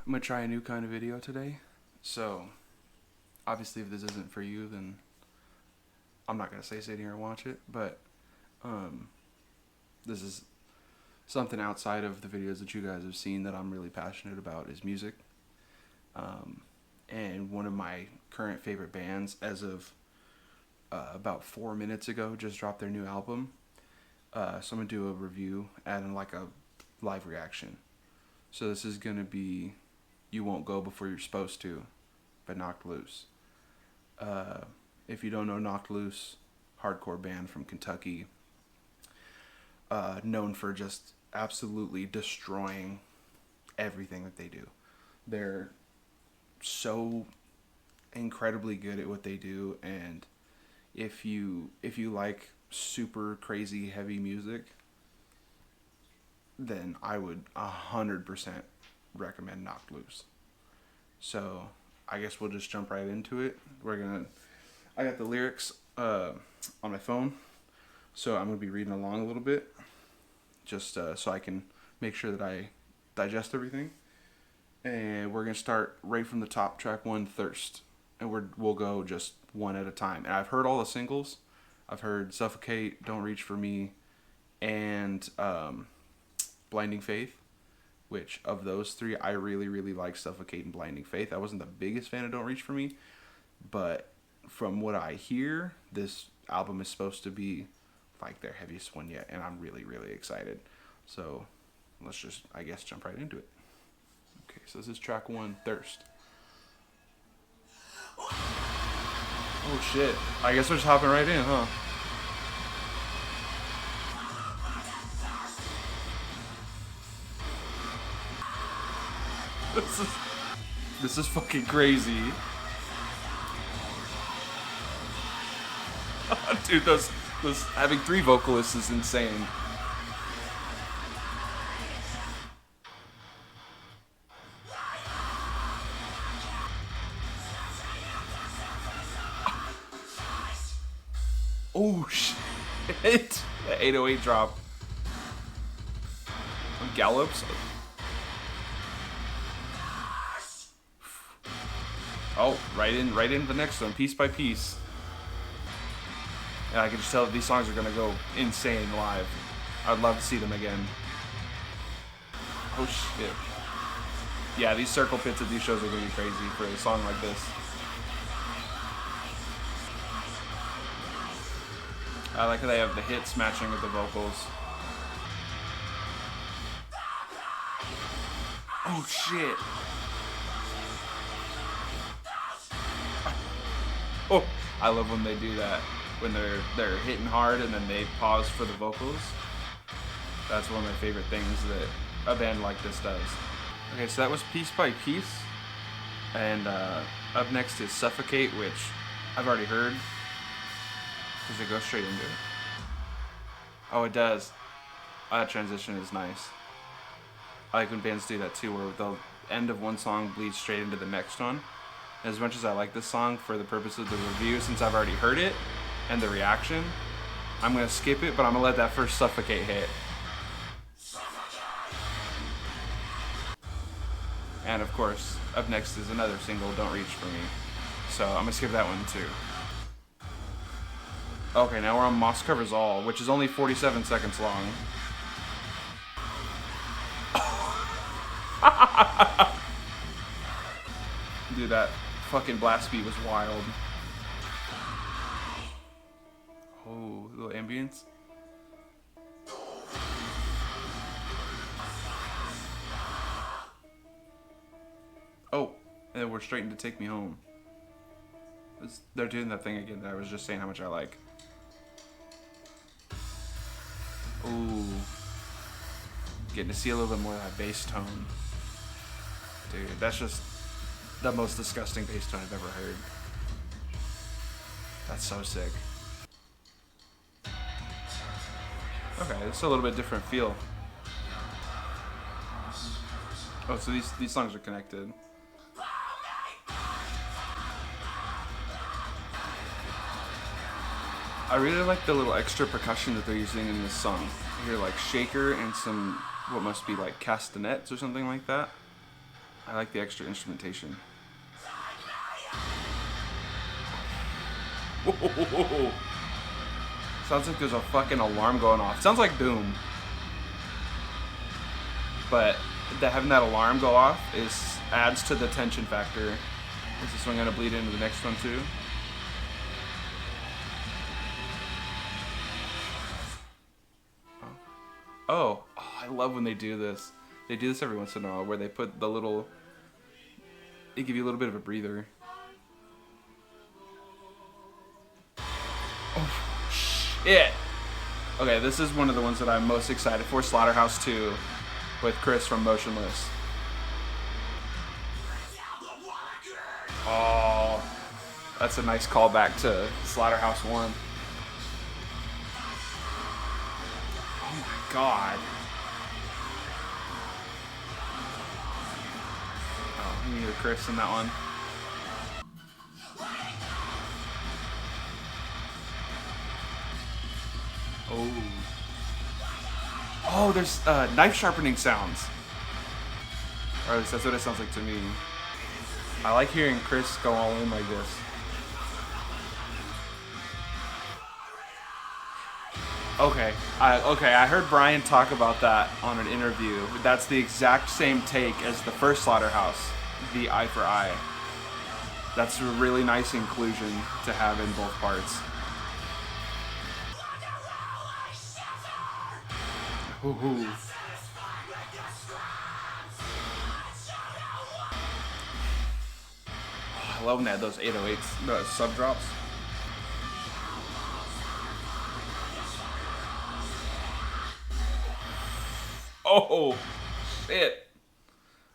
I'm gonna try a new kind of video today. So, obviously, if this isn't for you, then I'm not gonna say sit here and watch it. But this is something outside of the videos that you guys have seen that I'm really passionate about is music. And one of my current favorite bands, as of about 4 minutes ago, just dropped their new album. So I'm gonna do a review, adding like a live reaction. So this is gonna be "You Won't Go Before You're Supposed To" by Knocked Loose. If you don't know Knocked Loose, hardcore band from Kentucky, known for just absolutely destroying everything that they do. They're so incredibly good at what they do, and if you like super crazy heavy music, then I would 100% recommend Knocked Loose. So I guess we'll just jump right into it. I got the lyrics on my phone, so I'm gonna be reading along a little bit, just so I can make sure that I digest everything. And we're gonna start right from the top, track 1, "Thirst," and we'll go just one at a time. And I've heard all the singles. I've heard "Suffocate," "Don't Reach for Me," and "Blinding Faith." Which of those three, I really, really like "Suffocate" and "Blinding Faith." I wasn't the biggest fan of "Don't Reach for Me," but from what I hear, this album is supposed to be like their heaviest one yet, and I'm really, really excited. So let's just, I guess, jump right into it. Okay, so this is track 1, "Thirst." Oh shit. I guess we're just hopping right in, huh? This is fucking crazy. Dude, those having 3 vocalists is insane. Oh shit. The 808 drop. On gallops. Oh, right in the next one, piece by piece. And I can just tell that these songs are gonna go insane live. I'd love to see them again. Oh shit. Yeah, these circle pits at these shows are gonna be crazy for a song like this. I like how they have the hits matching with the vocals. Oh shit. Oh, I love when they do that. When they're hitting hard and then they pause for the vocals. That's one of my favorite things that a band like this does. Okay, so that was "Piece by Piece." And up next is "Suffocate," which I've already heard. Does it go straight into it? Oh, it does. Oh, that transition is nice. I like when bands do that too, where the end of one song bleeds straight into the next one. As much as I like this song, for the purpose of the review, since I've already heard it and the reaction, I'm going to skip it, but I'm going to let that first "Suffocate" hit. And of course, up next is another single, "Don't Reach for Me." So I'm going to skip that one too. Okay, now we're on "Moss Covers All," which is only 47 seconds long. Dude, that fucking blast beat was wild. Oh, little ambience. Oh, and then we're straight into "Take Me Home." They're doing that thing again that I was just saying how much I like. Ooh. Getting to see a little bit more of that bass tone. Dude, that's just the most disgusting bass tone I've ever heard. That's so sick. Okay, it's a little bit different feel. Oh, so these songs are connected. I really like the little extra percussion that they're using in this song. You hear like shaker and some what must be like castanets or something like that. I like the extra instrumentation. Whoa. Sounds like there's a fucking alarm going off. Sounds like Doom. But having that alarm go off adds to the tension factor. Is this one gonna bleed into the next one too? Oh, I love when they do this. They do this every once in a while where they put the little... They give you a little bit of a breather. Oh, shit. Okay, this is one of the ones that I'm most excited for. Slaughterhouse 2 with Chris from Motionless. Oh, that's a nice callback to Slaughterhouse 1. Oh my god. Oh, you need a Chris in that one. Oh. Oh, there's knife sharpening sounds. Or at least that's what it sounds like to me. I like hearing Chris go all in like this. Okay, I heard Brian talk about that on an interview. That's the exact same take as the first Slaughterhouse, the eye for eye. That's a really nice inclusion to have in both parts. Ooh. I love when they had those 808s, the sub drops. Oh, shit.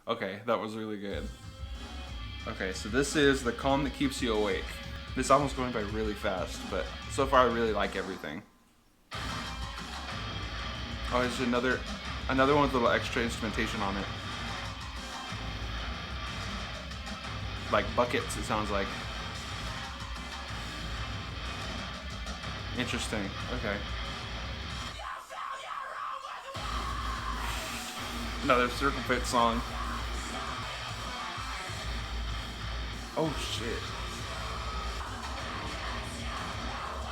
Okay, that was really good. Okay, so this is the calm that keeps you awake. This album's going by really fast, but so far I really like everything. Oh, there's another one with a little extra instrumentation on it. Like buckets, it sounds like. Interesting. Okay. Another Circle Pit song. Oh shit.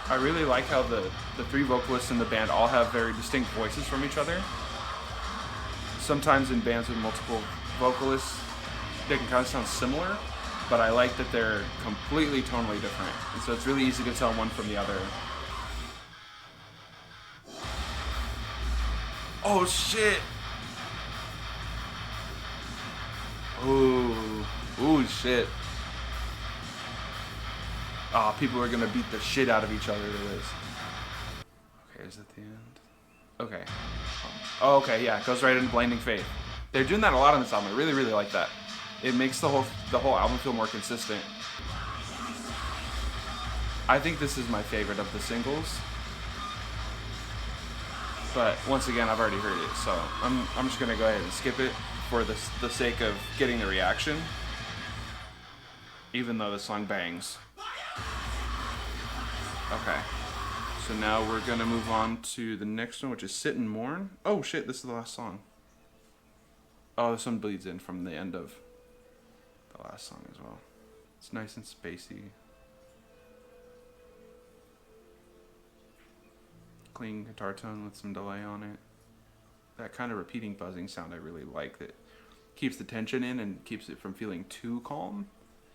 I really like how the three vocalists in the band all have very distinct voices from each other. Sometimes in bands with multiple vocalists, they can kind of sound similar, but I like that they're completely tonally different. And so it's really easy to tell one from the other. Oh shit! Ooh, shit. Oh, people are gonna beat the shit out of each other to this. Okay, is that the end? Okay. Oh, okay, yeah, it goes right into Blinding Faith. They're doing that a lot on this album. I really, really like that. It makes the whole album feel more consistent. I think this is my favorite of the singles. But once again, I've already heard it, so I'm just gonna go ahead and skip it for the sake of getting the reaction. Even though the song bangs. Okay. So now we're gonna move on to the next one, which is Sit and Mourn. Oh shit, this is the last song. Oh, this one bleeds in from the end of the last song as well. It's nice and spacey. Clean guitar tone with some delay on it. That kind of repeating buzzing sound I really like, that keeps the tension in and keeps it from feeling too calm.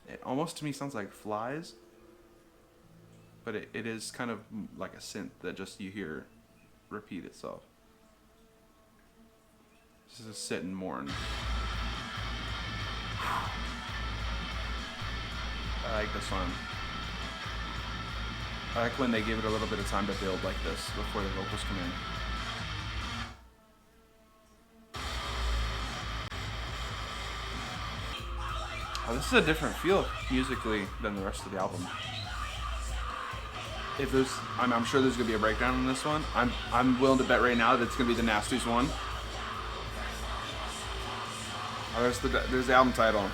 It almost to me sounds like flies, but it is kind of like a synth that just you hear repeat itself. This is Sit and Mourn. I like this one. I like when they give it a little bit of time to build like this before the vocals come in. Oh, this is a different feel musically than the rest of the album. If there's, I'm sure there's gonna be a breakdown on this one. I'm willing to bet right now that it's gonna be the Nastiest one. Oh, there's the album title.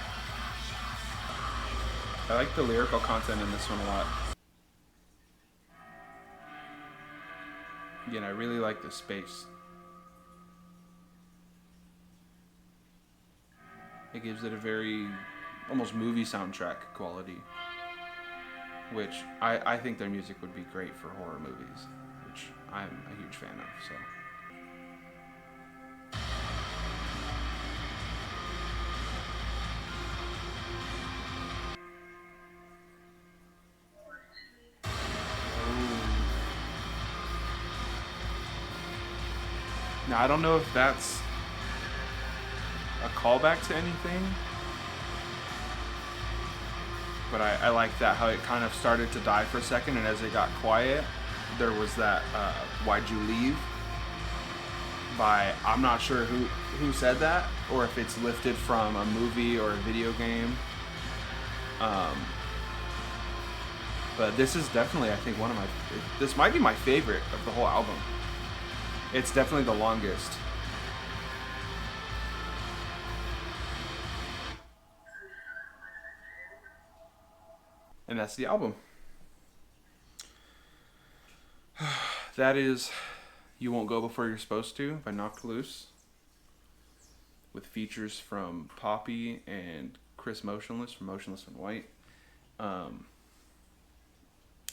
I like the lyrical content in this one a lot. Again, I really like the space. It gives it a very almost movie soundtrack quality, which I think their music would be great for horror movies, which I'm a huge fan of. So. Now I don't know if that's a callback to anything, but I like that how it kind of started to die for a second, and as it got quiet, there was that "Why'd You Leave?" by I'm not sure who said that, or if it's lifted from a movie or a video game. Um, but this is definitely, I think, one of my. This might be my favorite of the whole album. It's definitely the longest. And that's the album. That is You Won't Go Before You're Supposed To by Knocked Loose, with features from Poppy and Chris Motionless from Motionless in White. Um,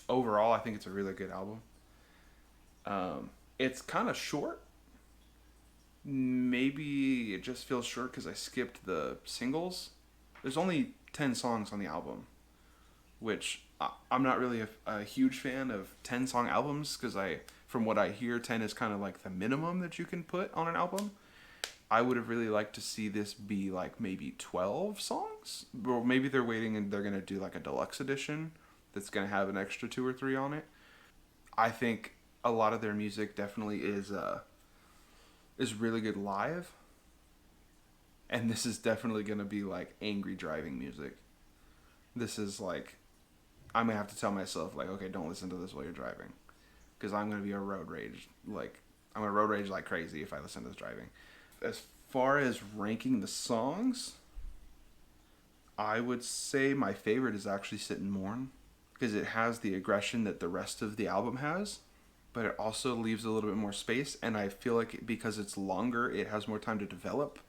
Overall, I think it's a really good album. It's kind of short. Maybe it just feels short because I skipped the singles. There's only 10 songs on the album, which I'm not really a huge fan of 10-song albums because from what I hear, 10 is kind of like the minimum that you can put on an album. I would have really liked to see this be like maybe 12 songs, or maybe they're waiting and they're gonna do like a deluxe edition that's gonna have an extra 2 or 3 on it. I think a lot of their music definitely is really good live, and this is definitely gonna be like angry driving music. This is like I'm gonna have to tell myself like, okay, don't listen to this while you're driving, because I'm gonna be a road rage like I'm gonna road rage like crazy if I listen to this driving. As far as ranking the songs, I would say my favorite is actually Sit and Mourn, because it has the aggression that the rest of the album has, but it also leaves a little bit more space, and I feel like because it's longer, it has more time to develop,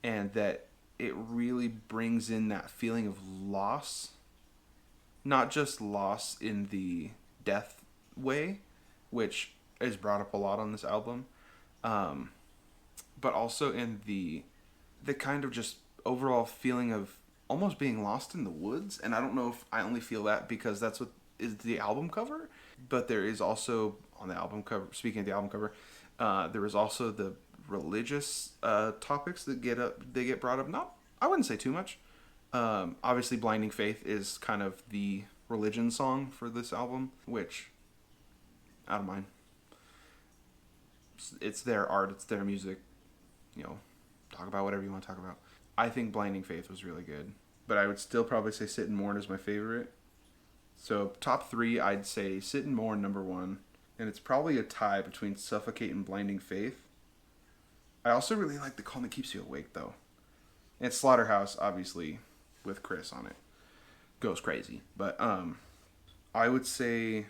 and that it really brings in that feeling of loss. Not just loss in the death way, which is brought up a lot on this album, um, but also in the kind of just overall feeling of almost being lost in the woods. And I don't know if I only feel that because that's what is the album cover, but there is also on the album cover. Speaking of the album cover, there is also the religious topics that they get brought up. Not, I wouldn't say too much. Obviously, "Blinding Faith" is kind of the religion song for this album, which I don't mind. It's their art, it's their music. You know, talk about whatever you want to talk about. I think "Blinding Faith" was really good, but I would still probably say "Sit and Mourn" is my favorite. So top three, I'd say "Sit and Mourn" number one, and it's probably a tie between "Suffocate" and "Blinding Faith." I also really like "The Calm That Keeps You Awake" though. And it's Slaughterhouse, obviously, with Chris on it. Goes crazy. But I would say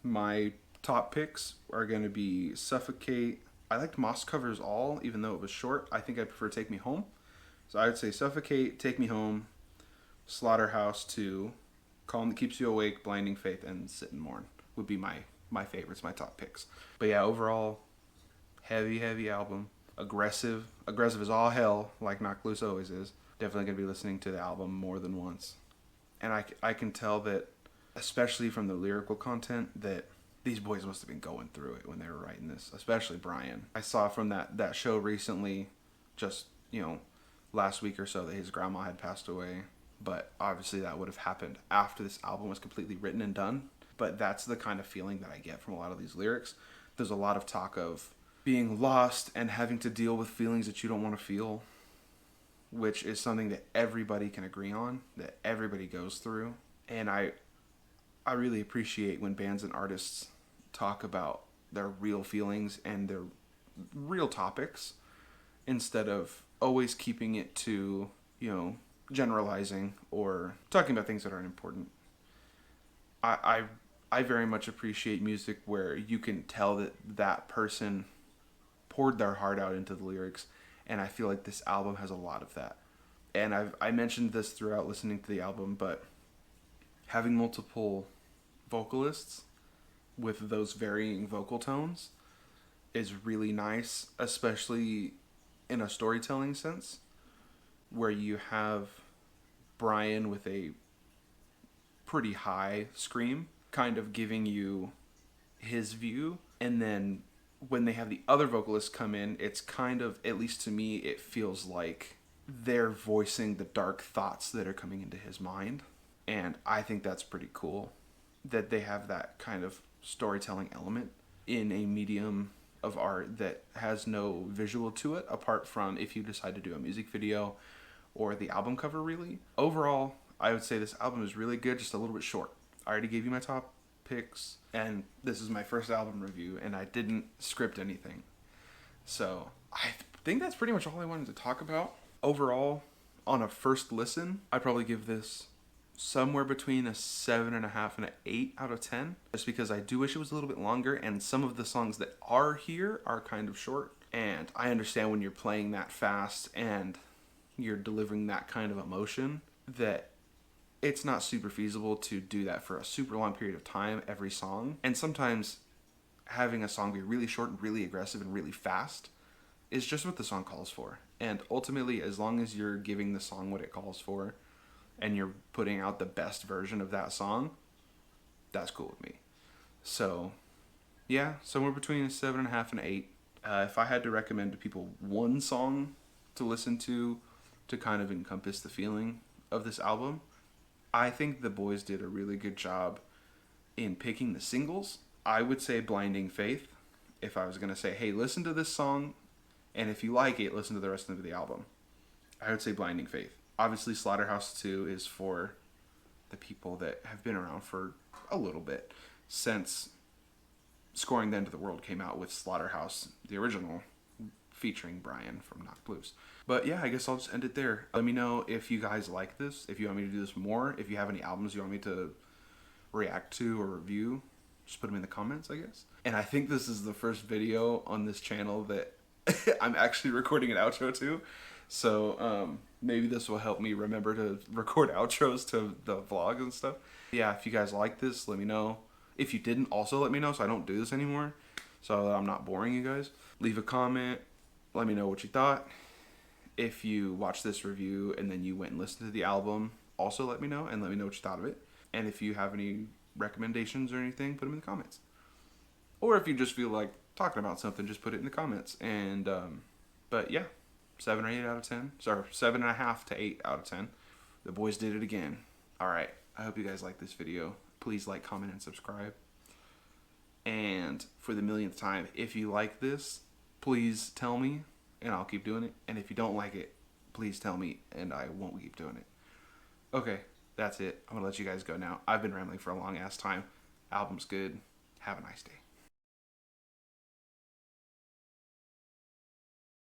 my top picks are going to be "Suffocate." I liked Moss Covers All, even though it was short. I think I prefer "Take Me Home." So I would say "Suffocate," "Take Me Home," "Slaughterhouse 2," "Calm That Keeps You Awake," "Blinding Faith," and "Sit and Mourn" would be my favorites, my top picks. But yeah, overall, heavy album. Aggressive as all hell, like Knocked Loose always is. Definitely going to be listening to the album more than once. And I can tell that, especially from the lyrical content, that these boys must have been going through it when they were writing this, especially Brian. I saw from that show recently, just, last week or so, that his grandma had passed away. But obviously that would have happened after this album was completely written and done. But that's the kind of feeling that I get from a lot of these lyrics. There's a lot of talk of being lost and having to deal with feelings that you don't want to feel, which is something that everybody can agree on, that everybody goes through. And I really appreciate when bands and artists talk about their real feelings and their real topics instead of always keeping it to, generalizing or talking about things that aren't important. I very much appreciate music where you can tell that person poured their heart out into the lyrics, and I feel like this album has a lot of that. And I mentioned this throughout listening to the album, but having multiple vocalists with those varying vocal tones is really nice, especially in a storytelling sense, where you have Brian with a pretty high scream, kind of giving you his view, and then when they have the other vocalists come in, it's kind of, at least to me, it feels like they're voicing the dark thoughts that are coming into his mind. And I think that's pretty cool that they have that kind of storytelling element in a medium of art that has no visual to it, apart from if you decide to do a music video or the album cover, really. Overall, I would say this album is really good, just a little bit short. I already gave you my top picks, and this is my first album review, and I didn't script anything. So I think that's pretty much all I wanted to talk about. Overall, on a first listen, I'd probably give this somewhere between a 7.5 and an 8 out of 10. Just because I do wish it was a little bit longer, and some of the songs that are here are kind of short. And I understand when you're playing that fast and you're delivering that kind of emotion, that it's not super feasible to do that for a super long period of time every song. And sometimes having a song be really short and really aggressive and really fast is just what the song calls for. And ultimately, as long as you're giving the song what it calls for and you're putting out the best version of that song, that's cool with me. So yeah, somewhere between a 7.5 and 8. If I had to recommend to people one song to listen to kind of encompass the feeling of this album, I think the boys did a really good job in picking the singles. I would say Blinding Faith. If I was going to say, hey, listen to this song, and if you like it, listen to the rest of the album, I would say Blinding Faith. Obviously, Slaughterhouse 2 is for the people that have been around for a little bit, since Scoring the End of the World came out with Slaughterhouse, the original, featuring Brian from Knocked Loose. But yeah, I guess I'll just end it there. Let me know if you guys like this, if you want me to do this more, if you have any albums you want me to react to or review, just put them in the comments, I guess. And I think this is the first video on this channel that I'm actually recording an outro to. So maybe this will help me remember to record outros to the vlogs and stuff. Yeah, if you guys like this, let me know. If you didn't, also let me know so I don't do this anymore, so that I'm not boring you guys. Leave a comment. Let me know what you thought. If you watched this review and then you went and listened to the album, also let me know, and let me know what you thought of it. And if you have any recommendations or anything, put them in the comments. Or if you just feel like talking about something, just put it in the comments. And but yeah, 7 or 8 out of 10. Sorry, 7.5 to 8 out of 10. The boys did it again. All right, I hope you guys like this video. Please like, comment, and subscribe. And for the millionth time, if you like this, please tell me, and I'll keep doing it. And if you don't like it, please tell me, and I won't keep doing it. Okay, that's it. I'm gonna let you guys go now. I've been rambling for a long ass time. Album's good. Have a nice day.